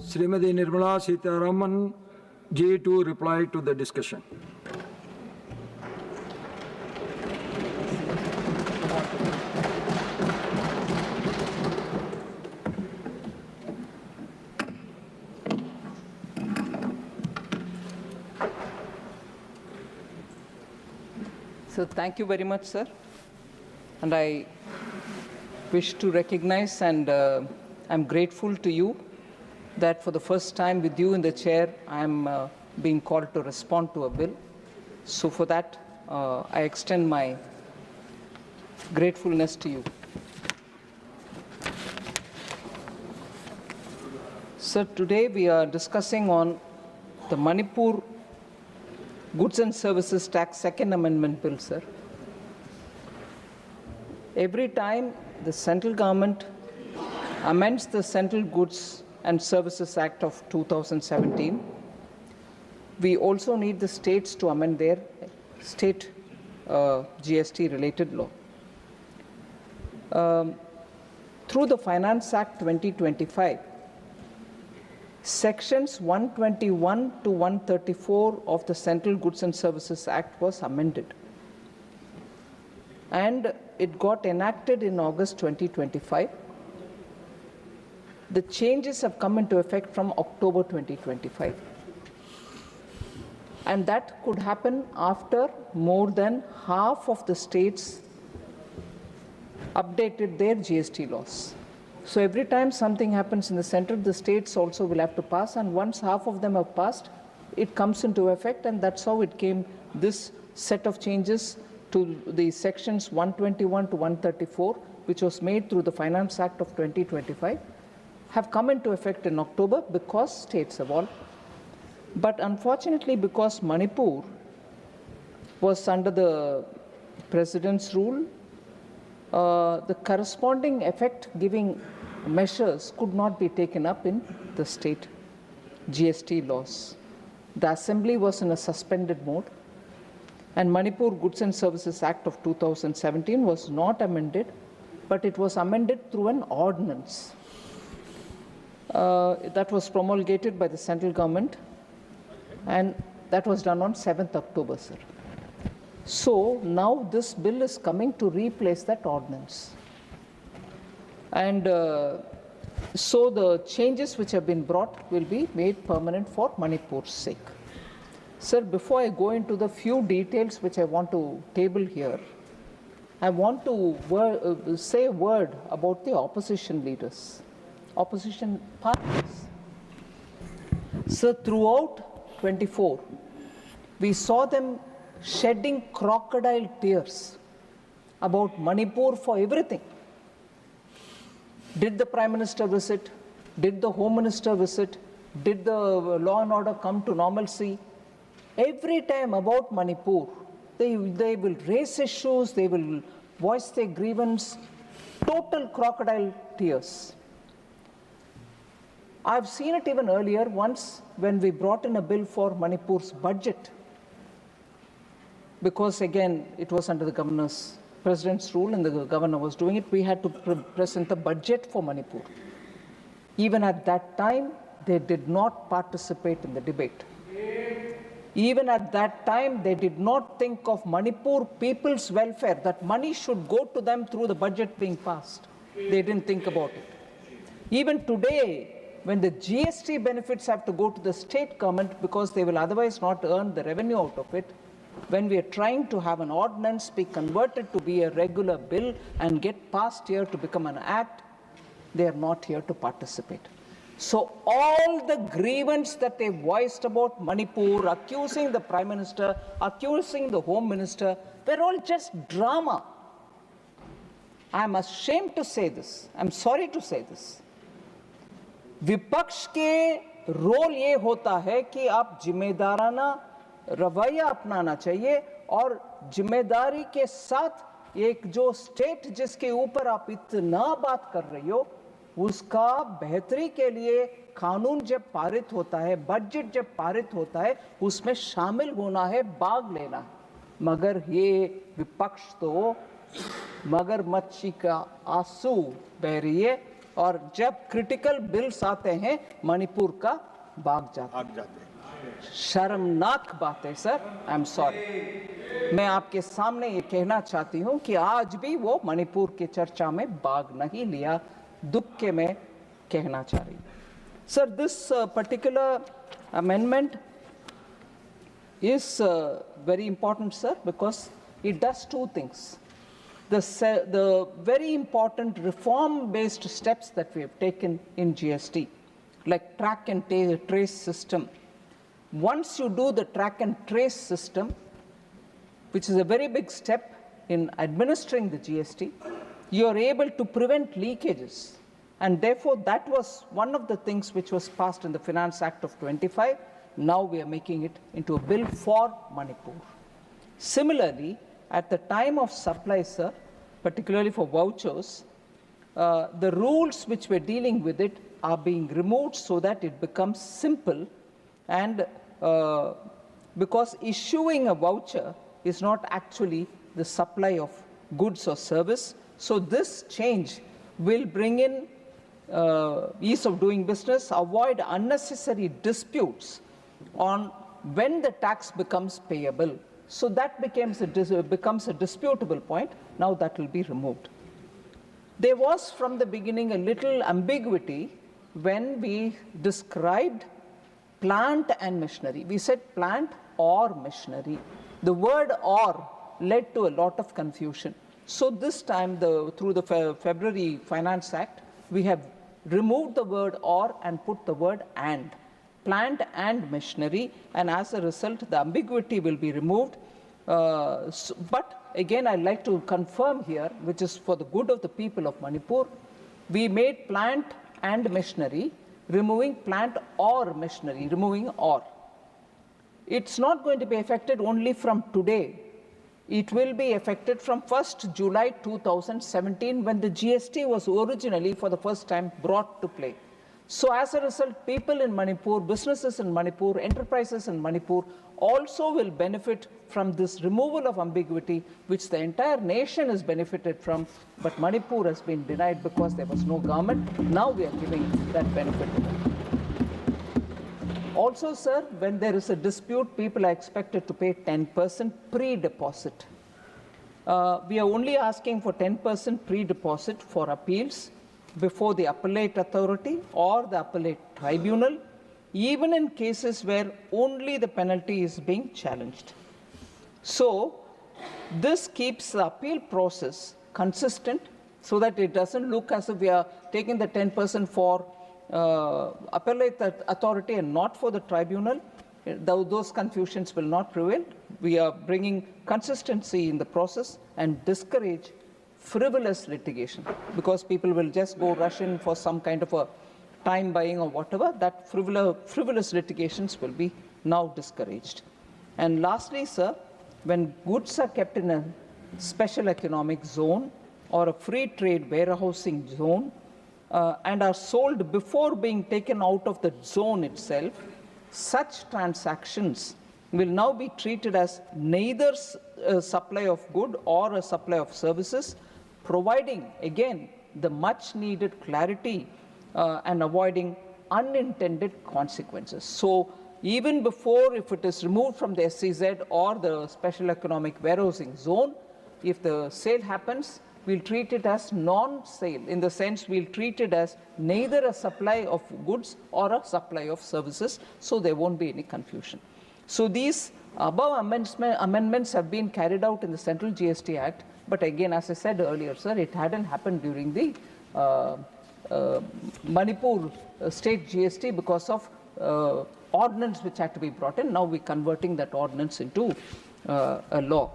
Srimati Nirmala Sitharaman G to reply to the discussion. So thank you very much, sir. And I wish to recognize and I'm grateful to you that for the first time with you in the chair, I'm being called to respond to a bill. So for that, I extend my gratefulness to you. Sir, today we are discussing on the Manipur Goods and Services Tax Second Amendment Bill, sir. Every time the central government amends the Central Goods and Services Act of 2017, we also need the states to amend their state GST related law. Through the Finance Act 2025, Sections 121 to 134 of the Central Goods and Services Act was amended. And it got enacted in August 2025. The changes have come into effect from October 2025. And that could happen after more than half of the states updated their GST laws. So every time something happens in the center, the states also will have to pass, and once half of them have passed, it comes into effect, and that's how it came, this set of changes to the sections 121 to 134, which was made through the Finance Act of 2025, have come into effect in October because states have all. But unfortunately, because Manipur was under the President's rule, the corresponding effect-giving measures could not be taken up in the state GST laws. The Assembly was in a suspended mode, and Manipur Goods and Services Act of 2017 was not amended, but it was amended through an ordinance that was promulgated by the central government, and that was done on 7th October, sir. So now this bill is coming to replace that ordinance. And so the changes which have been brought will be made permanent for Manipur's sake. Sir, before I go into the few details which I want to table here, I want to say a word about the opposition leaders, opposition parties. Sir, throughout 24, we saw them shedding crocodile tears about Manipur for everything. Did the Prime Minister visit? Did the Home Minister visit? Did the law and order come to normalcy? Every time about Manipur, they will raise issues, they will voice their grievance, total crocodile tears. I've seen it even earlier, once when we brought in a bill for Manipur's budget, because again, it was under the President's rule and the governor was doing it, we had to present a budget for Manipur. Even at that time, they did not participate in the debate. Even at that time, they did not think of Manipur people's welfare, that money should go to them through the budget being passed. They didn't think about it. Even today, when the GST benefits have to go to the state government because they will otherwise not earn the revenue out of it, when we are trying to have an ordinance be converted to be a regular bill and get passed here to become an act, they are not here to participate. So all the grievance that they voiced about Manipur, accusing the Prime Minister, accusing the Home Minister, were all just drama. I'm ashamed to say this. I'm sorry to say this. विपक्ष के role ये होता है कि आप जिम्मेदाराना रवैया अपनाना चाहिए और जिम्मेदारी के साथ एक जो स्टेट जिसके ऊपर आप इतना बात कर रही हो उसका बेहतरी के लिए कानून जब पारित होता है, बजट जब पारित होता है, उसमें शामिल होना है, भाग लेना है। मगर ये विपक्ष तो मगरमच्छी का आंसू बह रही है और जब क्रिटिकल बिल्स आते हैं मणिपुर का भाग जाता है। शर्मनाक बात है सर, आई एम सॉरी। मैं आपके सामने ये कहना चाहती हूँ कि आज भी वो मणिपुर की चर्चा में भाग नहीं लिया, दुख के मैं कहना चाह रही हूँ। Sir, this particular amendment is very important, sir, because it does two things. The very important reform-based steps that we have taken in GST, like track and trace system. Once you do the track and trace system, which is a very big step in administering the GST, you are able to prevent leakages. And therefore, that was one of the things which was passed in the Finance Act of 25. Now we are making it into a bill for Manipur. Similarly, at the time of supply, sir, particularly for vouchers, the rules which we're dealing with it are being removed so that it becomes simple, and because issuing a voucher is not actually the supply of goods or service. So this change will bring in ease of doing business, avoid unnecessary disputes on when the tax becomes payable. So that becomes a disputable point. Now that will be removed. There was from the beginning a little ambiguity when we described plant and machinery. We said plant or machinery. The word or led to a lot of confusion. So this time, through the February Finance Act, we have removed the word or and put the word and. Plant and machinery, and as a result, the ambiguity will be removed. But again, I'd like to confirm here, which is for the good of the people of Manipur, we made plant and machinery, removing plant or machinery, removing or. It's not going to be affected only from today. It will be affected from 1st July 2017, when the GST was originally for the first time brought to play. So as a result, people in Manipur, businesses in Manipur, enterprises in Manipur also will benefit from this removal of ambiguity, which the entire nation has benefited from, but Manipur has been denied because there was no government. Now we are giving that benefit to them. Also, sir, when there is a dispute, people are expected to pay 10% pre-deposit. We are only asking for 10% pre-deposit for appeals before the appellate authority or the appellate tribunal, even in cases where only the penalty is being challenged. So this keeps the appeal process consistent so that it doesn't look as if we are taking the 10% for appellate authority and not for the tribunal. Those confusions will not prevail. We are bringing consistency in the process and discourage frivolous litigation, because people will just go rush in for some kind of a time buying or whatever. That frivolous litigations will be now discouraged. And lastly, sir, when goods are kept in a special economic zone or a free trade warehousing zone and are sold before being taken out of the zone itself, such transactions will now be treated as neither a supply of good or a supply of services, providing, again, the much needed clarity and avoiding unintended consequences. So even before, if it is removed from the SEZ or the special economic warehousing zone, if the sale happens, we'll treat it as non-sale, in the sense we'll treat it as neither a supply of goods or a supply of services, so there won't be any confusion. So these above amendments have been carried out in the Central GST Act, but again, as I said earlier, sir, it hadn't happened during the Manipur state GST because of ordinance which had to be brought in. Now we're converting that ordinance into a law.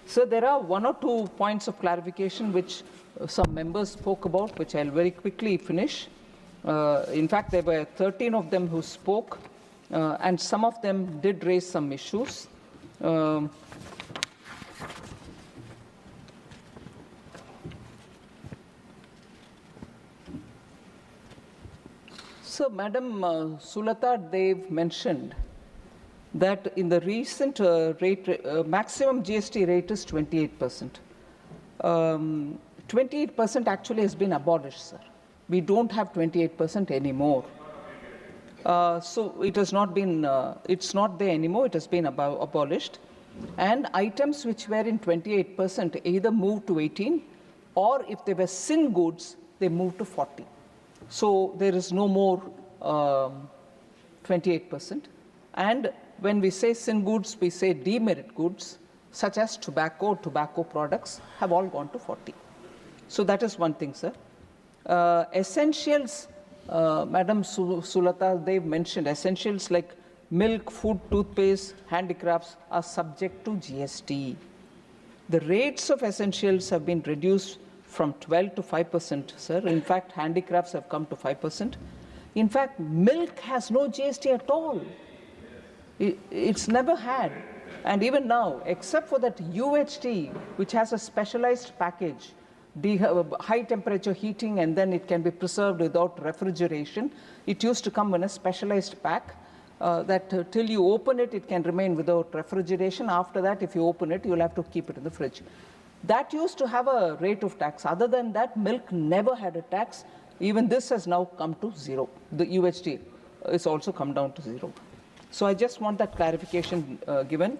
So there are one or two points of clarification which some members spoke about, which I'll very quickly finish. In fact, there were 13 of them who spoke, and some of them did raise some issues. So, Madam Sulata Dev mentioned that in the recent maximum GST rate is 28%. 28% actually has been abolished, sir. We don't have 28% anymore. So it has not been, it's not there anymore, it has been abolished. And items which were in 28% either moved to 18, or if they were sin goods, they moved to 40. So there is no more 28%. And when we say sin goods, we say demerit goods, such as tobacco products, have all gone to 40. So that is one thing, sir. Essentials, Madam Sulata, they've mentioned essentials like milk, food, toothpaste, handicrafts are subject to GST. The rates of essentials have been reduced from 12 to 5%, sir. In fact, handicrafts have come to 5%. In fact, milk has no GST at all. It's never had. And even now, except for that UHT, which has a specialized package, high temperature heating, and then it can be preserved without refrigeration. It used to come in a specialized pack that till you open it, it can remain without refrigeration. After that, if you open it, you'll have to keep it in the fridge. That used to have a rate of tax. Other than that, milk never had a tax. Even this has now come to zero. The UHT is also come down to zero. So I just want that clarification given.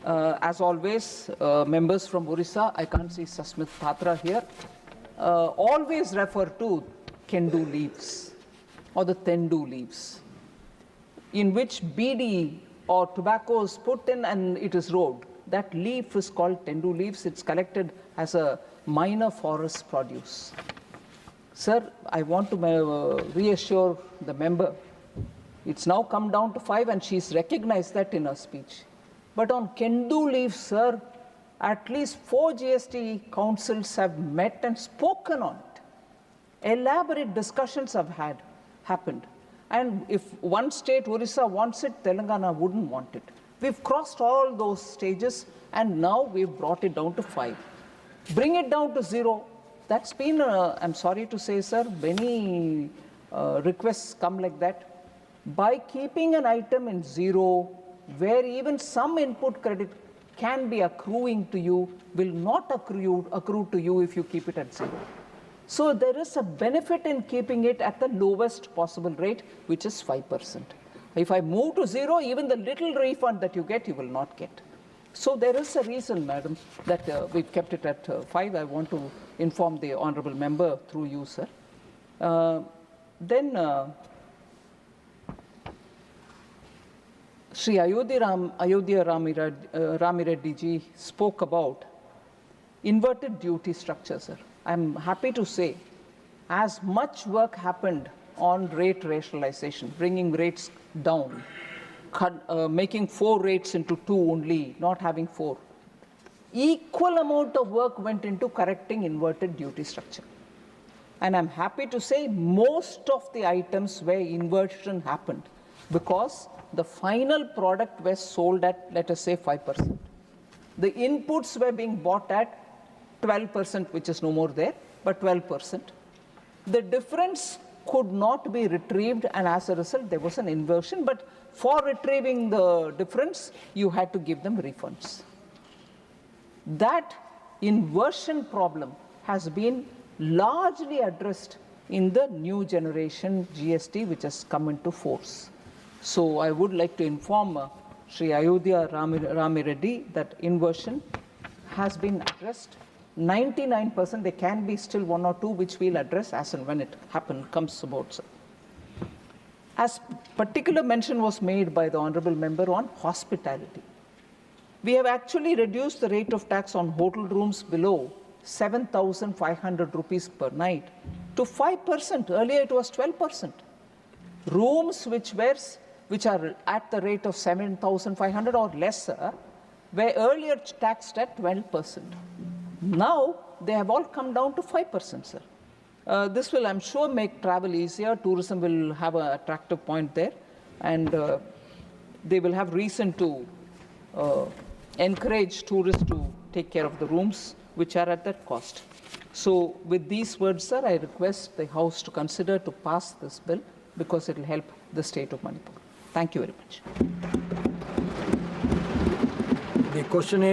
As always, members from Orissa, I can't see Sasmit Patra here, always refer to Kendu leaves or the Tendu leaves, in which BD or tobacco is put in and it is rolled. That leaf is called Tendu leaves. It's collected as a minor forest produce. Sir, I want to reassure the member. It's now come down to 5, and she's recognized that in her speech. But on Kendu leaves, sir, at least 4 GST councils have met and spoken on it. Elaborate discussions have happened. And if one state, Orissa, wants it, Telangana wouldn't want it. We've crossed all those stages, and now we've brought it down to 5. Bring it down to 0. That's been, I'm sorry to say, sir, many requests come like that. By keeping an item in 0, where even some input credit can be accruing to you, will not accrue to you if you keep it at 0. So there is a benefit in keeping it at the lowest possible rate, which is 5%. If I move to 0, even the little refund that you get, you will not get. So there is a reason, madam, that we've kept it at 5. I want to inform the honorable member through you, sir. Sri Ayodhya Ramireddy ji spoke about inverted duty structure, sir. I'm happy to say as much work happened on rate rationalization, bringing rates down, making 4 rates into 2 only, not having 4. Equal amount of work went into correcting inverted duty structure. And I'm happy to say most of the items where inversion happened because the final product was sold at, let us say, 5%. The inputs were being bought at 12%, which is no more there, but 12%. The difference could not be retrieved, and as a result, there was an inversion. But for retrieving the difference, you had to give them refunds. That inversion problem has been largely addressed in the new generation GST, which has come into force. So I would like to inform Sri Ayodhya Ramireddy that inversion has been addressed. 99%, there can be still 1 or 2 which we'll address as and when it comes about, sir. As particular mention was made by the honorable member on hospitality. We have actually reduced the rate of tax on hotel rooms below 7,500 rupees per night to 5%. Earlier it was 12%. Rooms which are at the rate of 7,500 or lesser were earlier taxed at 12%. Now they have all come down to 5%, sir. This will, I'm sure, make travel easier. Tourism will have an attractive point there, and they will have reason to encourage tourists to take care of the rooms which are at that cost. So with these words, sir, I request the House to consider to pass this bill because it will help the state of Manipur. Thank you very much. The question is